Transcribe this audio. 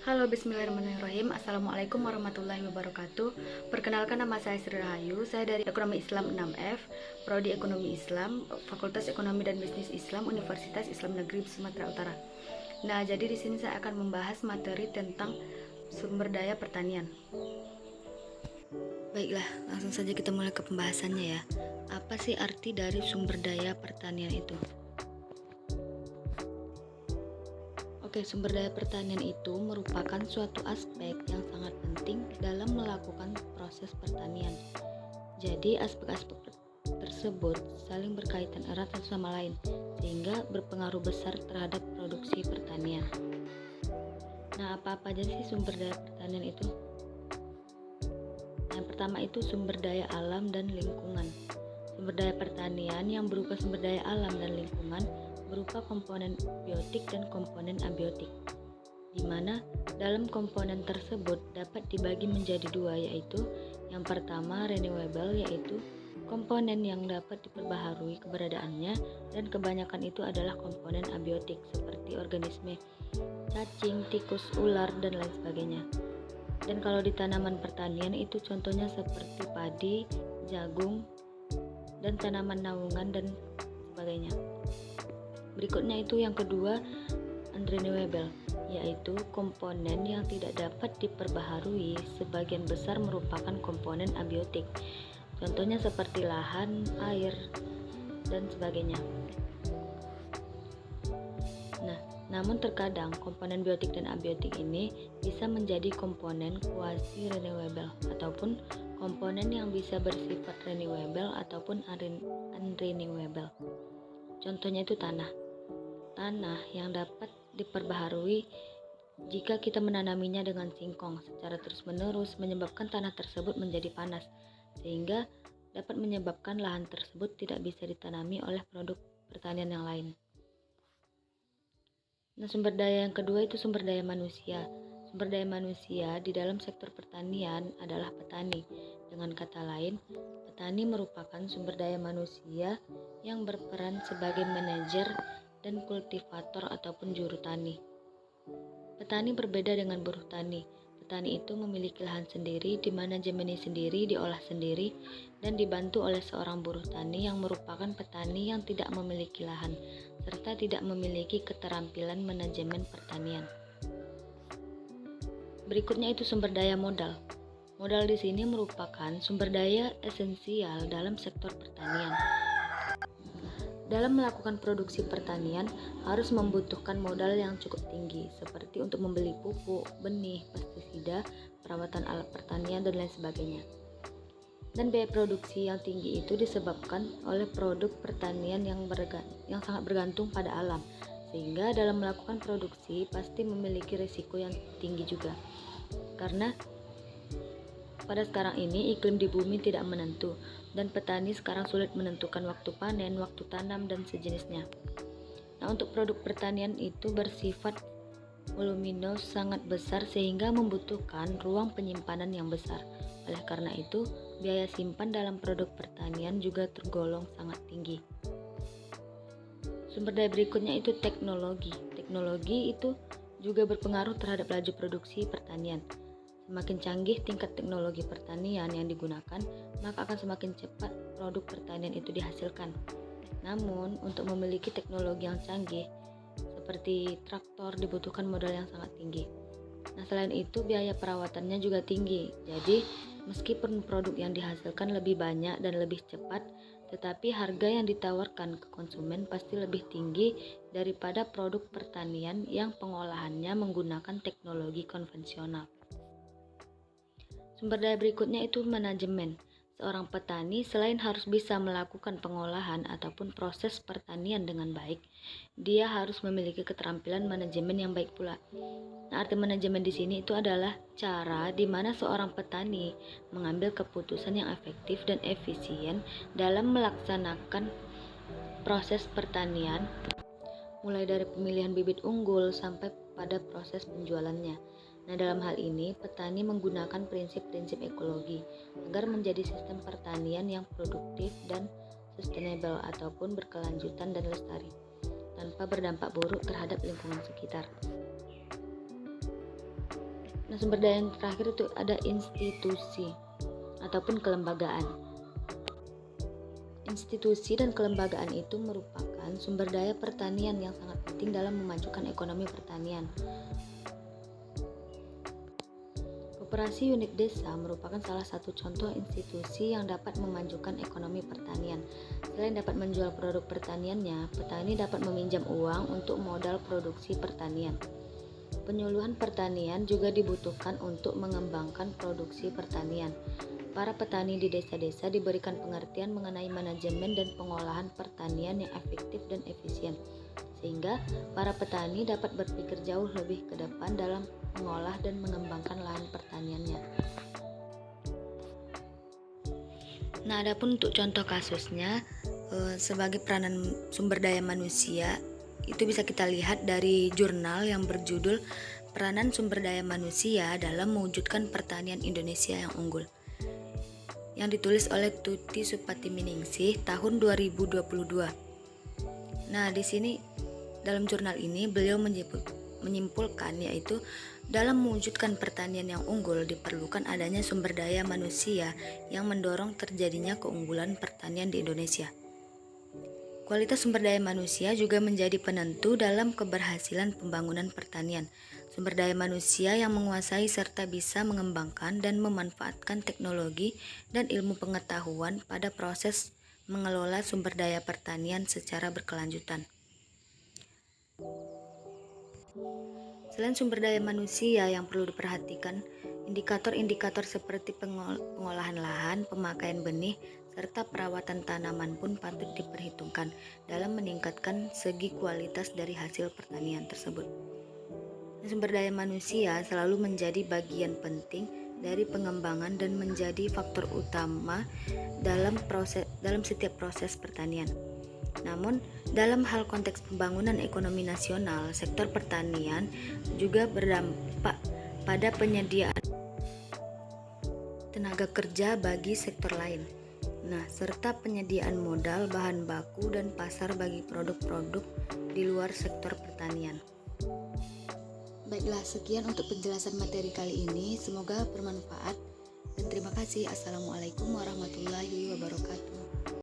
Halo, bismillahirrahmanirrahim. Assalamualaikum warahmatullahi wabarakatuh. Perkenalkan, nama saya Sri Rahayu. Saya dari Ekonomi Islam 6F, Prodi Ekonomi Islam, Fakultas Ekonomi dan Bisnis Islam, Universitas Islam Negeri Sumatera Utara. Nah, jadi di sini saya akan membahas materi tentang sumber daya pertanian. Baiklah, langsung saja kita mulai ke pembahasannya ya. Apa sih arti dari sumber daya pertanian itu? Oke, sumber daya pertanian itu merupakan suatu aspek yang sangat penting dalam melakukan proses pertanian. Jadi, aspek-aspek tersebut saling berkaitan erat satu sama lain, sehingga berpengaruh besar terhadap produksi pertanian. Nah, apa-apa aja sih sumber daya pertanian itu? Yang pertama itu sumber daya alam dan lingkungan. Sumber daya pertanian yang berupa sumber daya alam dan lingkungan berupa komponen biotik dan komponen abiotik, di mana dalam komponen tersebut dapat dibagi menjadi dua, yaitu yang pertama renewable, yaitu komponen yang dapat diperbaharui keberadaannya, dan kebanyakan itu adalah komponen abiotik seperti organisme cacing, tikus, ular, dan lain sebagainya. Dan kalau di tanaman pertanian itu contohnya seperti padi, jagung, dan tanaman naungan dan sebagainya. Berikutnya itu yang kedua, unrenewable, yaitu komponen yang tidak dapat diperbaharui, sebagian besar merupakan komponen abiotik. Contohnya seperti lahan, air, dan sebagainya. Nah, namun terkadang komponen biotik dan abiotik ini bisa menjadi komponen quasi renewable ataupun komponen yang bisa bersifat renewable ataupun unrenewable. Contohnya itu tanah yang dapat diperbaharui jika kita menanaminya dengan singkong secara terus-menerus, menyebabkan tanah tersebut menjadi panas, sehingga dapat menyebabkan lahan tersebut tidak bisa ditanami oleh produk pertanian yang lain. Nah, sumber daya yang kedua itu sumber daya manusia. Sumber daya manusia di dalam sektor pertanian adalah petani. Dengan kata lain, petani merupakan sumber daya manusia yang berperan sebagai manajer dan kultivator ataupun juru tani. Petani berbeda dengan buruh tani. Petani itu memiliki lahan sendiri, dimanajemeni sendiri, diolah sendiri, dan dibantu oleh seorang buruh tani yang merupakan petani yang tidak memiliki lahan, serta tidak memiliki keterampilan manajemen pertanian. Berikutnya itu sumber daya modal. Modal di sini merupakan sumber daya esensial dalam sektor pertanian. Dalam melakukan produksi pertanian harus membutuhkan modal yang cukup tinggi, seperti untuk membeli pupuk, benih, pestisida, perawatan alat pertanian, dan lain sebagainya. Dan biaya produksi yang tinggi itu disebabkan oleh produk pertanian yang sangat bergantung pada alam, sehingga dalam melakukan produksi pasti memiliki risiko yang tinggi juga. Karena pada sekarang ini iklim di bumi tidak menentu, dan petani sekarang sulit menentukan waktu panen, waktu tanam, dan sejenisnya. Nah, untuk produk pertanian itu bersifat voluminous sangat besar sehingga membutuhkan ruang penyimpanan yang besar. Oleh karena itu, biaya simpan dalam produk pertanian juga tergolong sangat tinggi. Sumber daya berikutnya itu teknologi. Teknologi itu juga berpengaruh terhadap laju produksi pertanian. Semakin canggih tingkat teknologi pertanian yang digunakan, maka akan semakin cepat produk pertanian itu dihasilkan. Namun, untuk memiliki teknologi yang canggih, seperti traktor, dibutuhkan modal yang sangat tinggi. Nah, selain itu, biaya perawatannya juga tinggi. Jadi, meskipun produk yang dihasilkan lebih banyak dan lebih cepat, tetapi harga yang ditawarkan ke konsumen pasti lebih tinggi daripada produk pertanian yang pengolahannya menggunakan teknologi konvensional. Sumber daya berikutnya itu manajemen. Seorang petani selain harus bisa melakukan pengolahan ataupun proses pertanian dengan baik, dia harus memiliki keterampilan manajemen yang baik pula. Nah, arti manajemen di sini itu adalah cara di mana seorang petani mengambil keputusan yang efektif dan efisien dalam melaksanakan proses pertanian, mulai dari pemilihan bibit unggul sampai pada proses penjualannya. Nah, dalam hal ini, petani menggunakan prinsip-prinsip ekologi agar menjadi sistem pertanian yang produktif dan sustainable ataupun berkelanjutan dan lestari, tanpa berdampak buruk terhadap lingkungan sekitar. Nah, sumber daya yang terakhir itu ada institusi ataupun kelembagaan. Institusi dan kelembagaan itu merupakan sumber daya pertanian yang sangat penting dalam memajukan ekonomi pertanian. Koperasi unit desa merupakan salah satu contoh institusi yang dapat memajukan ekonomi pertanian. Selain dapat menjual produk pertaniannya, petani dapat meminjam uang untuk modal produksi pertanian. Penyuluhan pertanian juga dibutuhkan untuk mengembangkan produksi pertanian. Para petani di desa-desa diberikan pengertian mengenai manajemen dan pengolahan pertanian yang efektif dan efisien, sehingga para petani dapat berpikir jauh lebih ke depan dalam mengolah dan mengembangkan lahan pertaniannya. Nah, adapun untuk contoh kasusnya, sebagai peranan sumber daya manusia, itu bisa kita lihat dari jurnal yang berjudul Peranan Sumber Daya Manusia dalam Mewujudkan Pertanian Indonesia yang Unggul, yang ditulis oleh Tuti Supatiningsih tahun 2022. Nah, di sini dalam jurnal ini beliau menyimpulkan yaitu dalam mewujudkan pertanian yang unggul diperlukan adanya sumber daya manusia yang mendorong terjadinya keunggulan pertanian di Indonesia. Kualitas sumber daya manusia juga menjadi penentu dalam keberhasilan pembangunan pertanian. Sumber daya manusia yang menguasai serta bisa mengembangkan dan memanfaatkan teknologi dan ilmu pengetahuan pada proses mengelola sumber daya pertanian secara berkelanjutan. Selain sumber daya manusia yang perlu diperhatikan, indikator-indikator seperti pengolahan lahan, pemakaian benih, serta perawatan tanaman pun patut diperhitungkan dalam meningkatkan segi kualitas dari hasil pertanian tersebut. Sumber daya manusia selalu menjadi bagian penting dari pengembangan dan menjadi faktor utama dalam setiap proses pertanian. Namun, dalam hal konteks pembangunan ekonomi nasional, sektor pertanian juga berdampak pada penyediaan tenaga kerja bagi sektor lain. Nah, serta penyediaan modal, bahan baku, dan pasar bagi produk-produk di luar sektor pertanian. Baiklah, sekian untuk penjelasan materi kali ini. Semoga bermanfaat dan terima kasih. Assalamualaikum warahmatullahi wabarakatuh.